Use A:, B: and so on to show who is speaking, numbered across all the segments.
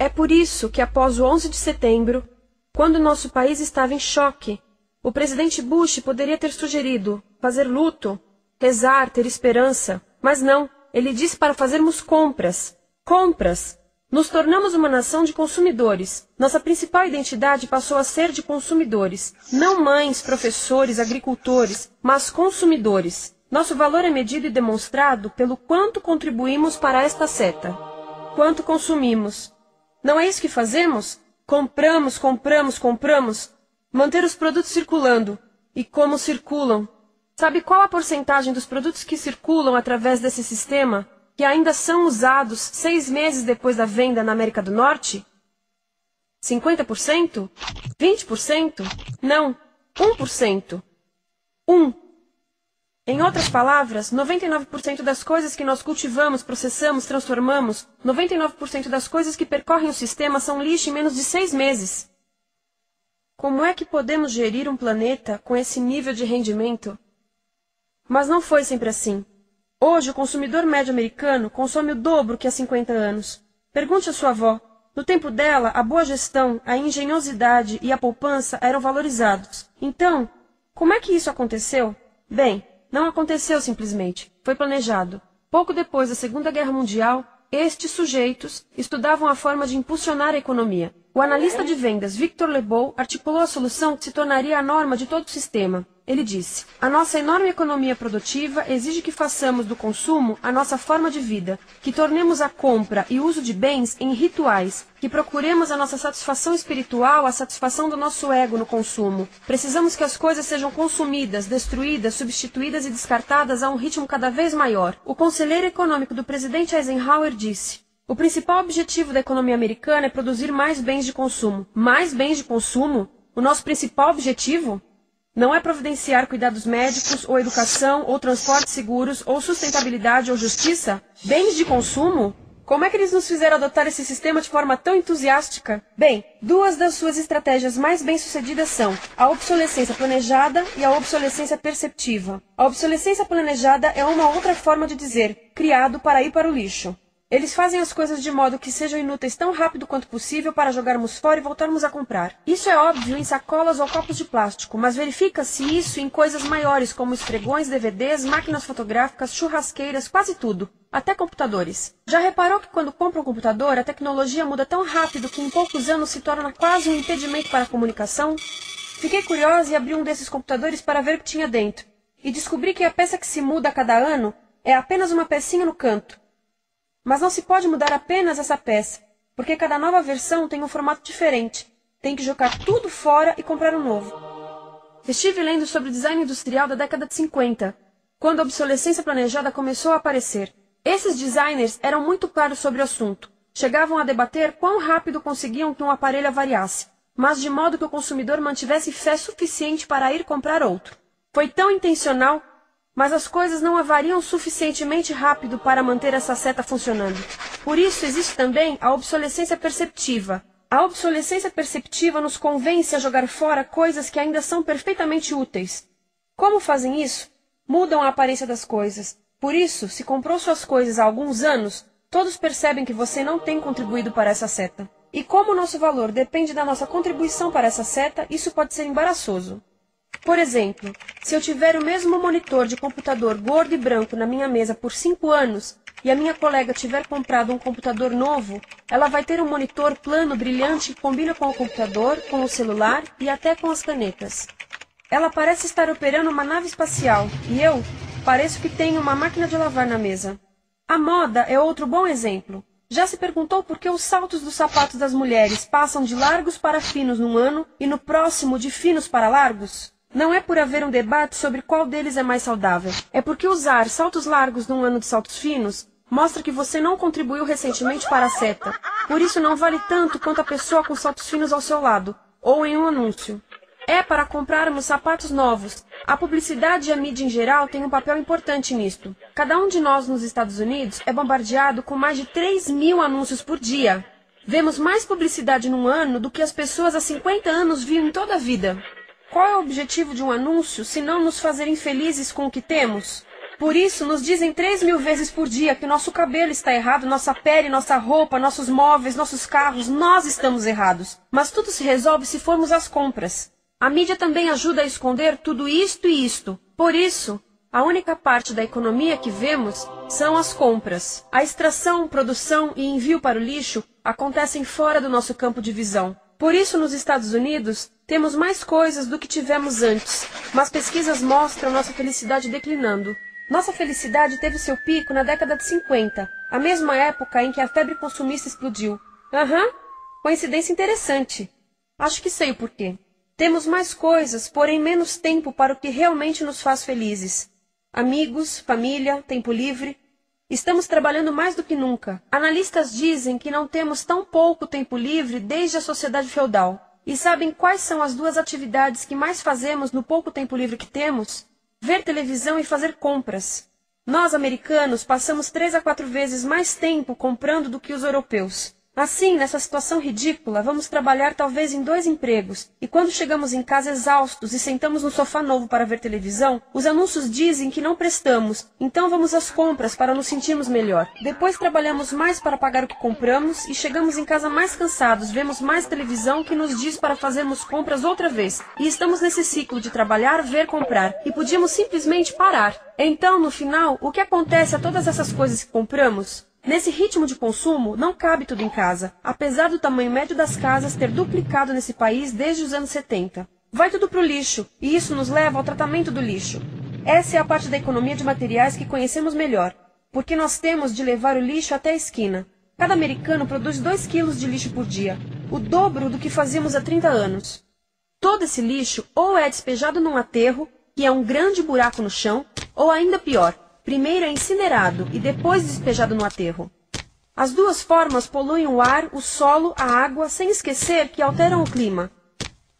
A: É por isso que após o 11 de setembro, quando nosso país estava em choque, o presidente Bush poderia ter sugerido fazer luto, rezar, ter esperança, mas não, ele disse para fazermos compras. Compras! Nos tornamos uma nação de consumidores. Nossa principal identidade passou a ser de consumidores. Não mães, professores, agricultores, mas consumidores. Nosso valor é medido e demonstrado pelo quanto contribuímos para esta seta. Quanto consumimos. Não é isso que fazemos? Compramos, compramos, compramos. Manter os produtos circulando. E como circulam? Sabe qual a porcentagem dos produtos que circulam através desse sistema que ainda são usados 6 meses depois da venda na América do Norte? 50%? 20%? Não, 1%. 1. Em outras palavras, 99% das coisas que nós cultivamos, processamos, transformamos, 99% das coisas que percorrem o sistema são lixo em menos de 6 meses. Como é que podemos gerir um planeta com esse nível de rendimento? Mas não foi sempre assim. Hoje, o consumidor médio americano consome o dobro que há 50 anos. Pergunte à sua avó. No tempo dela, a boa gestão, a engenhosidade e a poupança eram valorizados. Então, como é que isso aconteceu? Bem, não aconteceu simplesmente. Foi planejado. Pouco depois da Segunda Guerra Mundial, estes sujeitos estudavam a forma de impulsionar a economia. O analista de vendas Victor Lebow articulou a solução que se tornaria a norma de todo o sistema. Ele disse: a nossa enorme economia produtiva exige que façamos do consumo a nossa forma de vida, que tornemos a compra e uso de bens em rituais, que procuremos a nossa satisfação espiritual, a satisfação do nosso ego no consumo. Precisamos que as coisas sejam consumidas, destruídas, substituídas e descartadas a um ritmo cada vez maior. O conselheiro econômico do presidente Eisenhower disse: o principal objetivo da economia americana é produzir mais bens de consumo. Mais bens de consumo? O nosso principal objetivo? Não é providenciar cuidados médicos, ou educação, ou transportes seguros, ou sustentabilidade, ou justiça? Bens de consumo? Como é que eles nos fizeram adotar esse sistema de forma tão entusiástica? Bem, 2 das suas estratégias mais bem-sucedidas são a obsolescência planejada e a obsolescência perceptiva. A obsolescência planejada é uma outra forma de dizer criado para ir para o lixo. Eles fazem as coisas de modo que sejam inúteis tão rápido quanto possível para jogarmos fora e voltarmos a comprar. Isso é óbvio em sacolas ou copos de plástico, mas verifica-se isso em coisas maiores como esfregões, DVDs, máquinas fotográficas, churrasqueiras, quase tudo, até computadores. Já reparou que quando compra um computador, a tecnologia muda tão rápido que em poucos anos se torna quase um impedimento para a comunicação? Fiquei curiosa e abri um desses computadores para ver o que tinha dentro, e descobri que a peça que se muda a cada ano é apenas uma pecinha no canto. Mas não se pode mudar apenas essa peça, porque cada nova versão tem um formato diferente. Tem que jogar tudo fora e comprar um novo. Estive lendo sobre o design industrial da década de 50, quando a obsolescência planejada começou a aparecer. Esses designers eram muito claros sobre o assunto. Chegavam a debater quão rápido conseguiam que um aparelho avariasse, mas de modo que o consumidor mantivesse fé suficiente para ir comprar outro. Foi tão intencional, mas as coisas não avariam suficientemente rápido para manter essa seta funcionando. Por isso existe também a obsolescência perceptiva. A obsolescência perceptiva nos convence a jogar fora coisas que ainda são perfeitamente úteis. Como fazem isso? Mudam a aparência das coisas. Por isso, se comprou suas coisas há alguns anos, todos percebem que você não tem contribuído para essa seta. E como o nosso valor depende da nossa contribuição para essa seta, isso pode ser embaraçoso. Por exemplo, se eu tiver o mesmo monitor de computador gordo e branco na minha mesa por 5 anos e a minha colega tiver comprado um computador novo, ela vai ter um monitor plano brilhante que combina com o computador, com o celular e até com as canetas. Ela parece estar operando uma nave espacial e eu pareço que tenho uma máquina de lavar na mesa. A moda é outro bom exemplo. Já se perguntou por que os saltos dos sapatos das mulheres passam de largos para finos num ano e no próximo de finos para largos? Não é por haver um debate sobre qual deles é mais saudável. É porque usar saltos largos num ano de saltos finos mostra que você não contribuiu recentemente para a seta. Por isso não vale tanto quanto a pessoa com saltos finos ao seu lado, ou em um anúncio. É para comprarmos sapatos novos. A publicidade e a mídia em geral têm um papel importante nisto. Cada um de nós nos Estados Unidos é bombardeado com mais de 3.000 anúncios por dia. Vemos mais publicidade num ano do que as pessoas há 50 anos viam em toda a vida. Qual é o objetivo de um anúncio, se não nos fazer infelizes com o que temos? Por isso, nos dizem 3.000 vezes por dia que nosso cabelo está errado, nossa pele, nossa roupa, nossos móveis, nossos carros, nós estamos errados. Mas tudo se resolve se formos às compras. A mídia também ajuda a esconder tudo isto e isto. Por isso, a única parte da economia que vemos são as compras. A extração, produção e envio para o lixo acontecem fora do nosso campo de visão. Por isso, nos Estados Unidos, temos mais coisas do que tivemos antes, mas pesquisas mostram nossa felicidade declinando. Nossa felicidade teve seu pico na década de 50, a mesma época em que a febre consumista explodiu. Coincidência interessante. Acho que sei o porquê. Temos mais coisas, porém menos tempo para o que realmente nos faz felizes. Amigos, família, tempo livre. Estamos trabalhando mais do que nunca. Analistas dizem que não temos tão pouco tempo livre desde a sociedade feudal. E sabem quais são as duas atividades que mais fazemos no pouco tempo livre que temos? Ver televisão e fazer compras. Nós, americanos, passamos 3 a 4 vezes mais tempo comprando do que os europeus. Assim, nessa situação ridícula, vamos trabalhar talvez em 2 empregos, e quando chegamos em casa exaustos e sentamos no sofá novo para ver televisão, os anúncios dizem que não prestamos, então vamos às compras para nos sentirmos melhor. Depois trabalhamos mais para pagar o que compramos e chegamos em casa mais cansados, vemos mais televisão que nos diz para fazermos compras outra vez. E estamos nesse ciclo de trabalhar, ver, comprar, e podíamos simplesmente parar. Então, no final, o que acontece a todas essas coisas que compramos? Nesse ritmo de consumo, não cabe tudo em casa, apesar do tamanho médio das casas ter duplicado nesse país desde os anos 70. Vai tudo para o lixo, e isso nos leva ao tratamento do lixo. Essa é a parte da economia de materiais que conhecemos melhor, porque nós temos de levar o lixo até a esquina. Cada americano produz 2 quilos de lixo por dia, o dobro do que fazíamos há 30 anos. Todo esse lixo ou é despejado num aterro, que é um grande buraco no chão, ou ainda pior, primeiro é incinerado e depois despejado no aterro. As duas formas poluem o ar, o solo, a água, sem esquecer que alteram o clima.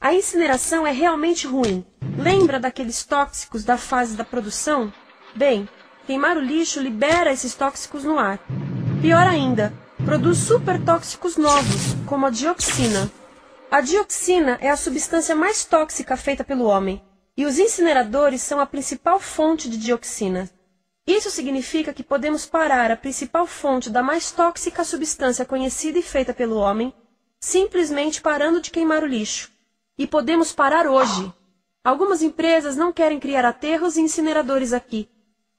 A: A incineração é realmente ruim. Lembra daqueles tóxicos da fase da produção? Bem, queimar o lixo libera esses tóxicos no ar. Pior ainda, produz supertóxicos novos, como a dioxina. A dioxina é a substância mais tóxica feita pelo homem, e os incineradores são a principal fonte de dioxina. Isso significa que podemos parar a principal fonte da mais tóxica substância conhecida e feita pelo homem, simplesmente parando de queimar o lixo. E podemos parar hoje. Algumas empresas não querem criar aterros e incineradores aqui.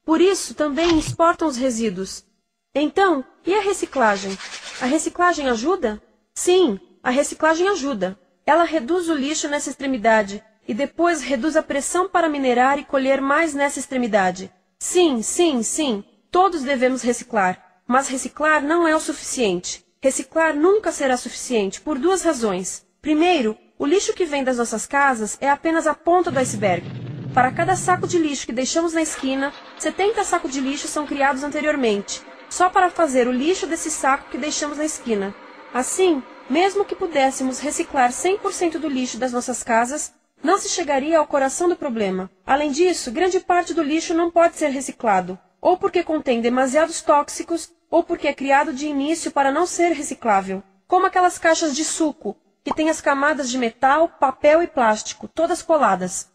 A: Por isso, também exportam os resíduos. Então, e a reciclagem? A reciclagem ajuda? Sim, a reciclagem ajuda. Ela reduz o lixo nessa extremidade e depois reduz a pressão para minerar e colher mais nessa extremidade. Sim, sim, sim, todos devemos reciclar, mas reciclar não é o suficiente. Reciclar nunca será suficiente, por 2 razões. Primeiro, o lixo que vem das nossas casas é apenas a ponta do iceberg. Para cada saco de lixo que deixamos na esquina, 70 sacos de lixo são criados anteriormente, só para fazer o lixo desse saco que deixamos na esquina. Assim, mesmo que pudéssemos reciclar 100% do lixo das nossas casas, não se chegaria ao coração do problema. Além disso, grande parte do lixo não pode ser reciclado, ou porque contém demasiados tóxicos, ou porque é criado de início para não ser reciclável, como aquelas caixas de suco, que têm as camadas de metal, papel e plástico, todas coladas.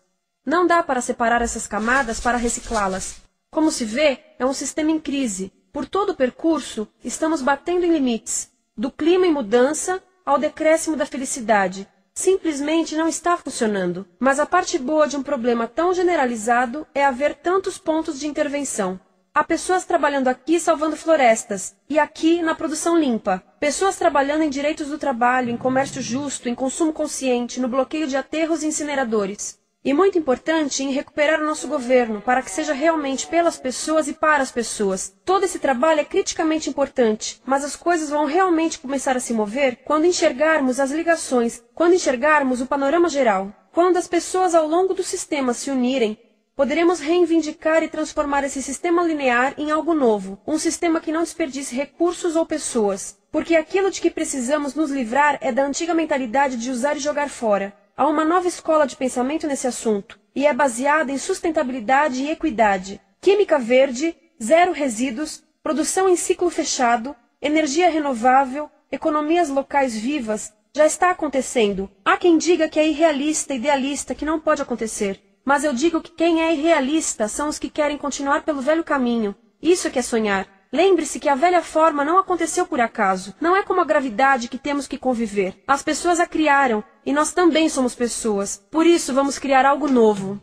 A: Não dá para separar essas camadas para reciclá-las. Como se vê, é um sistema em crise. Por todo o percurso, estamos batendo em limites, do clima em mudança ao decréscimo da felicidade. Simplesmente não está funcionando. Mas a parte boa de um problema tão generalizado é haver tantos pontos de intervenção. Há pessoas trabalhando aqui salvando florestas, e aqui na produção limpa. Pessoas trabalhando em direitos do trabalho, em comércio justo, em consumo consciente, no bloqueio de aterros e incineradores. E muito importante em recuperar o nosso governo, para que seja realmente pelas pessoas e para as pessoas. Todo esse trabalho é criticamente importante, mas as coisas vão realmente começar a se mover quando enxergarmos as ligações, quando enxergarmos o panorama geral. Quando as pessoas ao longo do sistema se unirem, poderemos reivindicar e transformar esse sistema linear em algo novo, um sistema que não desperdice recursos ou pessoas, porque aquilo de que precisamos nos livrar é da antiga mentalidade de usar e jogar fora. Há uma nova escola de pensamento nesse assunto, e é baseada em sustentabilidade e equidade, química verde, zero resíduos, produção em ciclo fechado, energia renovável, economias locais vivas. Já está acontecendo. Há quem diga que é irrealista, idealista, que não pode acontecer. Mas eu digo que quem é irrealista são os que querem continuar pelo velho caminho. Isso é que é sonhar. Lembre-se que a velha forma não aconteceu por acaso. Não é como a gravidade que temos que conviver. As pessoas a criaram, e nós também somos pessoas. Por isso, vamos criar algo novo.